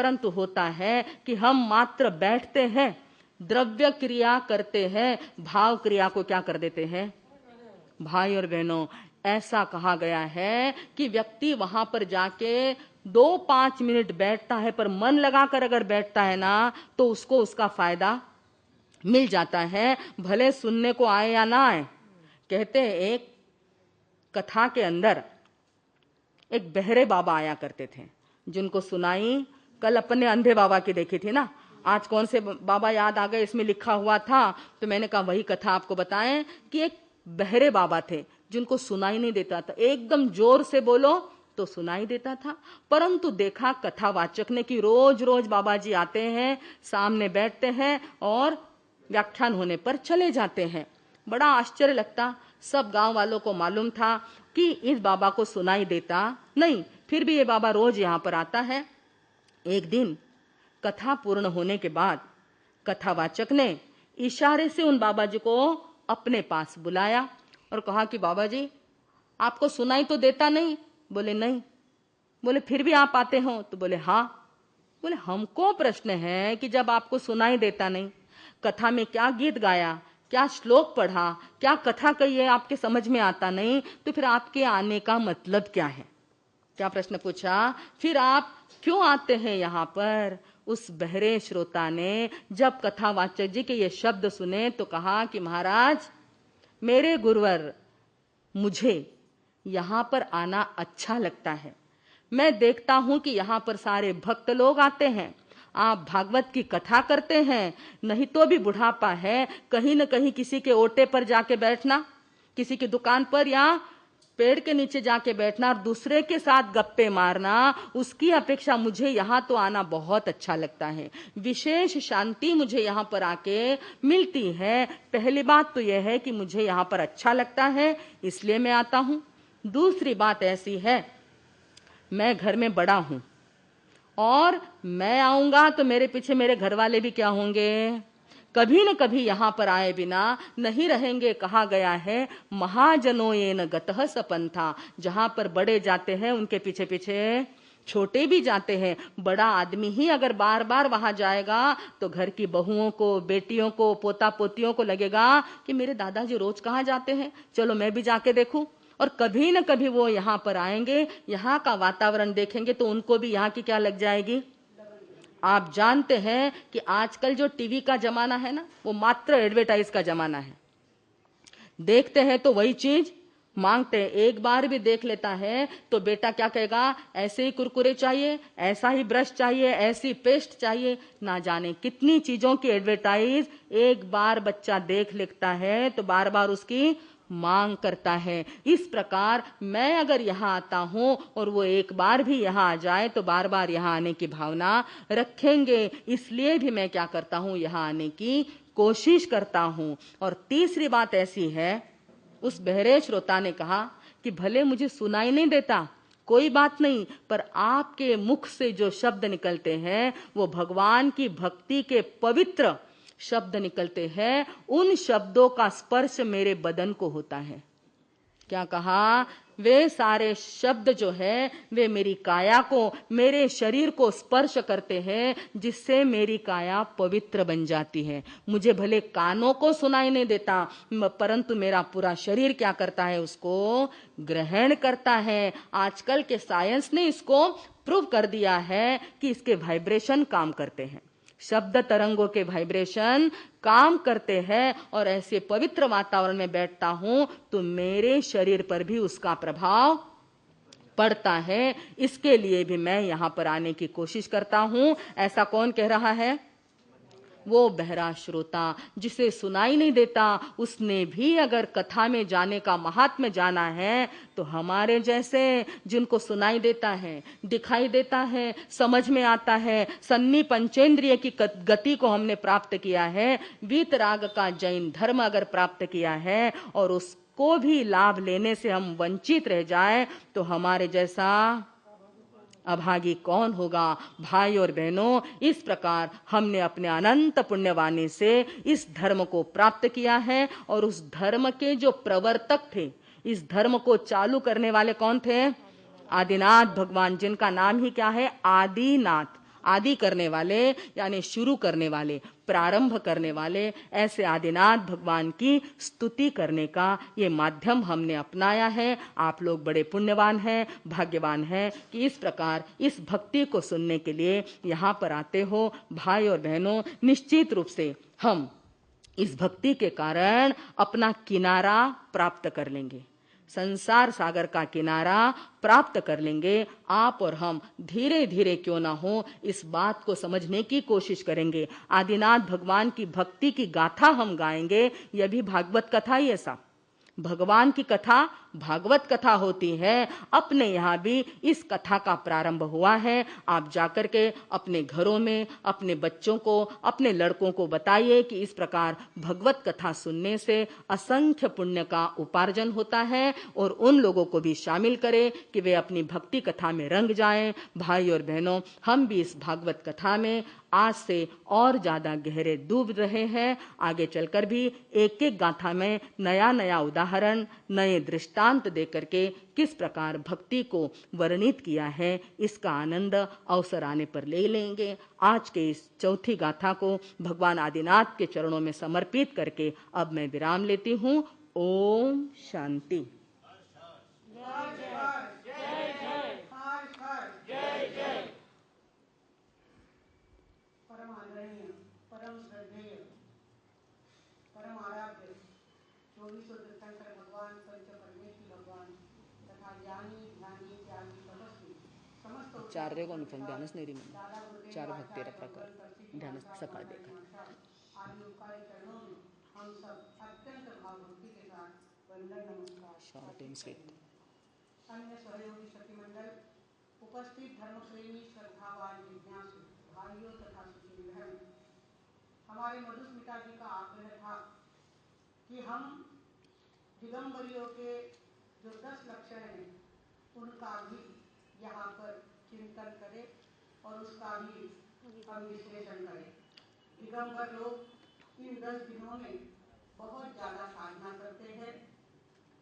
परंतु होता है कि हम मात्र बैठते हैं, द्रव्य क्रिया करते हैं, भाव क्रिया को क्या कर देते हैं। भाई और बहनों, ऐसा कहा गया है कि व्यक्ति वहां पर जाके 2-5 मिनट बैठता है, पर मन लगाकर अगर बैठता है ना तो उसको उसका फायदा मिल जाता है, भले सुनने को आए या ना आए। कहते हैं एक कथा के अंदर एक बहरे बाबा आया करते थे, जिनको सुनाई कल अपने अंधे बाबा की देखी थी ना, आज कौन से बाबा याद आ गए इसमें लिखा हुआ था, तो मैंने कहा वही कथा आपको बताएं कि एक बहरे बाबा थे जिनको सुनाई नहीं देता था, एकदम जोर से बोलो तो सुनाई देता था, परंतु देखा कथावाचक ने कि रोज रोज बाबा जी आते हैं, सामने बैठते हैं और व्याख्यान होने पर चले जाते हैं। बड़ा आश्चर्य लगता, सब गांव वालों को मालूम था कि इस बाबा को सुनाई देता नहीं, फिर भी ये बाबा रोज यहाँ पर आता है। एक दिन कथा पूर्ण होने के बाद कथावाचक ने इशारे से उन बाबा जी को अपने पास बुलाया और कहा कि बाबा जी आपको सुनाई तो देता नहीं? बोले नहीं। बोले फिर भी आप आते हो? तो बोले हाँ। बोले हमको प्रश्न है कि जब आपको सुनाई देता नहीं, कथा में क्या गीत गाया, क्या श्लोक पढ़ा, क्या कथा कही है, आपके समझ में आता नहीं, तो फिर आपके आने का मतलब क्या है? क्या प्रश्न पूछा, फिर आप क्यों आते हैं यहाँ पर? उस बहरे श्रोता ने जब कथावाचक जी के ये शब्द सुने तो कहा कि महाराज मेरे गुरुवर, मुझे यहाँ पर आना अच्छा लगता है, मैं देखता हूं कि यहाँ पर सारे भक्त लोग आते हैं, आप भागवत की कथा करते हैं, नहीं तो भी बुढ़ापा है, कहीं न कहीं किसी के ओटे पर जाके बैठना, किसी की दुकान पर या पेड़ के नीचे जाके बैठना और दूसरे के साथ गप्पे मारना, उसकी अपेक्षा मुझे यहाँ तो आना बहुत अच्छा लगता है, विशेष शांति मुझे यहाँ पर आके मिलती है। पहली बात तो यह है कि मुझे यहाँ पर अच्छा लगता है, इसलिए मैं आता हूँ। दूसरी बात ऐसी है, मैं घर में बड़ा हूँ और मैं आऊंगा तो मेरे पीछे मेरे घर वाले भी क्या होंगे, कभी न कभी यहाँ पर आए बिना नहीं रहेंगे। कहा गया है महाजनो येन गतः सपंथा, जहां पर बड़े जाते हैं उनके पीछे पीछे छोटे भी जाते हैं। बड़ा आदमी ही अगर बार बार वहां जाएगा तो घर की बहुओं को, बेटियों को, पोता पोतियों को लगेगा कि मेरे दादाजी रोज कहाँ जाते हैं, चलो मैं भी जाके देखूं। और कभी न कभी वो यहाँ पर आएंगे, यहाँ का वातावरण देखेंगे तो उनको भी यहाँ की क्या लग जाएगी। आप जानते हैं कि आजकल जो टीवी का जमाना है ना, वो मात्र एडवर्टाइज का जमाना है। देखते हैं तो वही चीज मांगते हैं, एक बार भी देख लेता है तो बेटा क्या कहेगा, ऐसे ही कुरकुरे चाहिए, ऐसा ही ब्रश चाहिए, ऐसी पेस्ट चाहिए, ना जाने कितनी चीजों की एडवर्टाइज एक बार बच्चा देख लेता है तो बार बार उसकी मांग करता है। इस प्रकार मैं अगर यहाँ आता हूँ और वो एक बार भी यहाँ आ जाए तो बार बार यहाँ आने की भावना रखेंगे, इसलिए भी मैं क्या करता हूँ, यहाँ आने की कोशिश करता हूँ। और तीसरी बात ऐसी है, उस बहरे श्रोता ने कहा कि भले मुझे सुनाई नहीं देता, कोई बात नहीं, पर आपके मुख से जो शब्द निकलते हैं वो भगवान की भक्ति के पवित्र शब्द निकलते हैं, उन शब्दों का स्पर्श मेरे बदन को होता है। क्या कहा, वे सारे शब्द जो है वे मेरी काया को, मेरे शरीर को स्पर्श करते हैं, जिससे मेरी काया पवित्र बन जाती है। मुझे भले कानों को सुनाई नहीं देता, परंतु मेरा पूरा शरीर क्या करता है, उसको ग्रहण करता है। आजकल के साइंस ने इसको प्रूव कर दिया है कि इसके वाइब्रेशन काम करते हैं, शब्द तरंगों के वाइब्रेशन काम करते हैं, और ऐसे पवित्र वातावरण में बैठता हूं तो मेरे शरीर पर भी उसका प्रभाव पड़ता है। इसके लिए भी मैं यहां पर आने की कोशिश करता हूं। ऐसा कौन कह रहा है, वो बहरा श्रोता जिसे सुनाई नहीं देता, उसने भी अगर कथा में जाने का महात्म्य जाना है तो हमारे जैसे जिनको सुनाई देता है, दिखाई देता है, समझ में आता है, सन्नी पंचेंद्रिय की गति को हमने प्राप्त किया है, वीतराग का जैन धर्म अगर प्राप्त किया है और उसको भी लाभ लेने से हम वंचित रह जाए तो हमारे जैसा अभागी कौन होगा। भाई और बहनों, इस प्रकार हमने अपने अनंत पुण्यवाणी से इस धर्म को प्राप्त किया है, और उस धर्म के जो प्रवर्तक थे, इस धर्म को चालू करने वाले कौन थे, आदिनाथ भगवान, जिनका नाम ही क्या है, आदिनाथ। आदि करने वाले यानी शुरू करने वाले, प्रारंभ करने वाले ऐसे आदिनाथ भगवान की स्तुति करने का ये माध्यम हमने अपनाया है। आप लोग बड़े पुण्यवान हैं, भाग्यवान हैं कि इस प्रकार इस भक्ति को सुनने के लिए यहाँ पर आते हो। भाई और बहनों, निश्चित रूप से हम इस भक्ति के कारण अपना किनारा प्राप्त कर लेंगे, संसार सागर का किनारा प्राप्त कर लेंगे। आप और हम धीरे धीरे क्यों ना हो इस बात को समझने की कोशिश करेंगे। आदिनाथ भगवान की भक्ति की गाथा हम गाएंगे। यह भी भागवत कथा ही ऐसा, भगवान की कथा भागवत कथा होती है। अपने यहाँ भी इस कथा का प्रारंभ हुआ है। आप जाकर के अपने घरों में अपने बच्चों को, अपने लड़कों को बताइए कि इस प्रकार भगवत कथा सुनने से असंख्य पुण्य का उपार्जन होता है, और उन लोगों को भी शामिल करें कि वे अपनी भक्ति कथा में रंग जाएं। भाई और बहनों, हम भी इस भागवत कथा में आज से और ज्यादा गहरे डूब रहे हैं। आगे चलकर भी एक एक गाथा में नया नया उदाहरण, नए दृष्टांत देकर के किस प्रकार भक्ति को वर्णित किया है, इसका आनंद अवसर आने पर ले लेंगे। आज के इस चौथी गाथा को भगवान आदिनाथ के चरणों में समर्पित करके अब मैं विराम लेती हूँ। ओम शांति। परम आदरणीय, परम श्रद्धेय, परम आराध्य 24 तीर्थंकर भगवान, पंच परमेश्वर भगवान तथा ज्ञानी ध्यानी त्यागी तपस्वी समस्त चार रेगो फल ध्यानच नाही रे म्हणून चार भक्ती प्रकार ध्यान सकाळ देखा आदि उपकारी चरणों में हम सब अत्यंत भाव भक्ति के साथ वंदन नमस्कार शॉर्ट एंड स्वीट। अन्य सहयोगी सखीमंडल, उपस्थित धर्मप्रेमी श्रद्धावान जिज्ञासु भाइयों तथा सुशील धर्म, हमारे मधुस्मिता जी का आग्रह था कि हम दिगंबरियों के जो 10 लक्षण हैं उनका भी यहाँ पर चिंतन करें और उसका भी हम विश्लेषण करें। दिगंबर लोग इन 10 दिनों में बहुत ज़्यादा साधना करते हैं,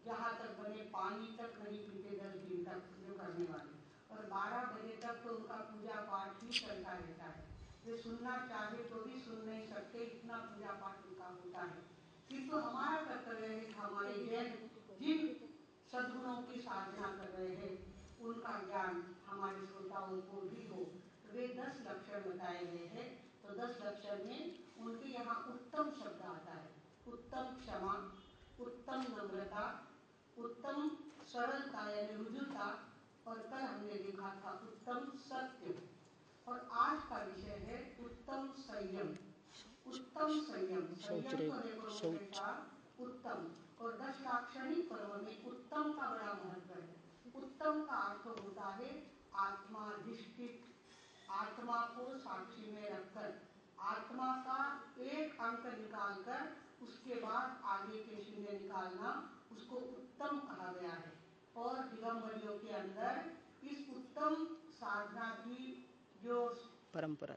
जहाँ तक बने पानी तक नहीं पीते 10 दिन तक जो करने वाले, और 12 बजे तक तो उनका पूजा पाठ ही चलता रहता है। वे सुनना चाहे तो भी सुन नहीं सकते, इतना पूजा पाठ उनका होता है। किंतु हमारा कर्तव्य है, हमारे जैन जिन सद्गुणों की साधना कर रहे हैं उनका ज्ञान हमारे श्रोताओं को भी हो। वे 10 लक्षण बताए गए हैं, तो 10 लक्षण में उनके यहाँ उत्तम शब्द आता है। उत्तम क्षमा, उत्तम नम्रता, उत्तम सरलता यानी रुजुता, और कल हमने देखा था उत्तम सत्य, और आज का विषय है उत्तम संयम। उत्तम संयम, संयम तो है उत्तम, और 10 लाक्षणिक पर्व में उत्तम का बड़ा महत्व है। उत्तम का अर्थ होता है आत्माधिष्ठित, आत्मा को साक्षी में रखकर, आत्मा का एक अंक निकालकर उसके बाद आगे के शून्य निकालना, उसको उत्तम कहा गया है। और दिगंबरियों के अंदर इस उत्तम साधना की जो परंपरा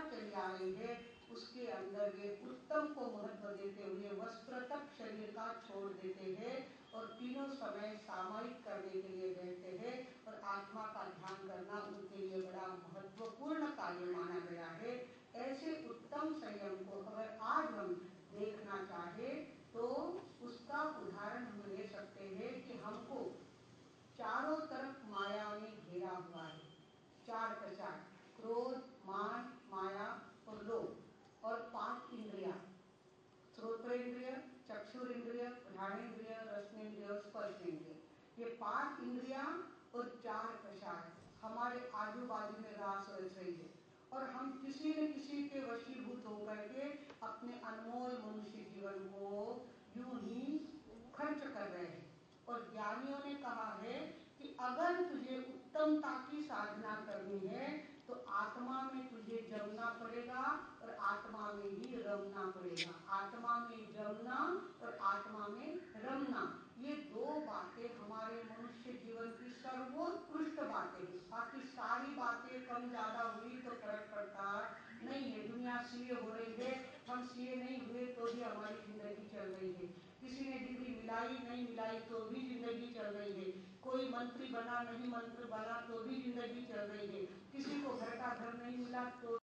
चली आ रही है उसके अंदर वे उत्तम को महत्व देते हुए वस्त्र तक शरीर का छोड़ देते हैं और तीनों समय सामायिक करने के लिए बैठते हैं, और आत्मा का ध्यान करना उनके लिए बड़ा महत्वपूर्ण कार्य माना गया है। ऐसे उत्तम संयम को अगर आज हम देखना चाहे तो उसका उदाहरण हम ले सकते हैं कि हमको चारों तरफ माया ने घेरा हुआ है। 4 का 4, क्रोध, मान, माया और लोभ, और 5 इंद्रियां, श्रोत्रेंद्रिय, चक्षुरेंद्रिय, घ्राणेंद्रिय, रसनेंद्रिय और स्पर्शेंद्रिय। ये 5 इंद्रियां और 4 कषाय हमारे आजू बाजू में रास रच रही है, और हम किसी न किसी के वशीभूत होकर के अपने अनमोल मनुष्य जीवन को यूं ही खर्च कर रहे हैं। और ज्ञानियों ने कहा है कि अगर तुझे उत्तमता की साधना करनी है तो आत्मा में तुझे जमना पड़ेगा और आत्मा में ही रमना पड़ेगा। आत्मा में जमना और आत्मा में रमना, ये 2 बातें हमारे मनुष्य जीवन की सर्वोत्कृष्ट बातें हैं। बाकी सारी बातें कम ज्यादा हुई तो फर्क पड़ता नहीं है। दुनिया सीए हो रही है, हम सीए नहीं हुए तो भी हमारी जिंदगी चल रही है। किसी ने डिग्री मिलाई नहीं मिलाई तो भी जिंदगी चल रही है। कोई मंत्री बना नहीं मंत्री बना तो भी जिंदगी चल रही है, किसी को घर का घर नहीं मिला तो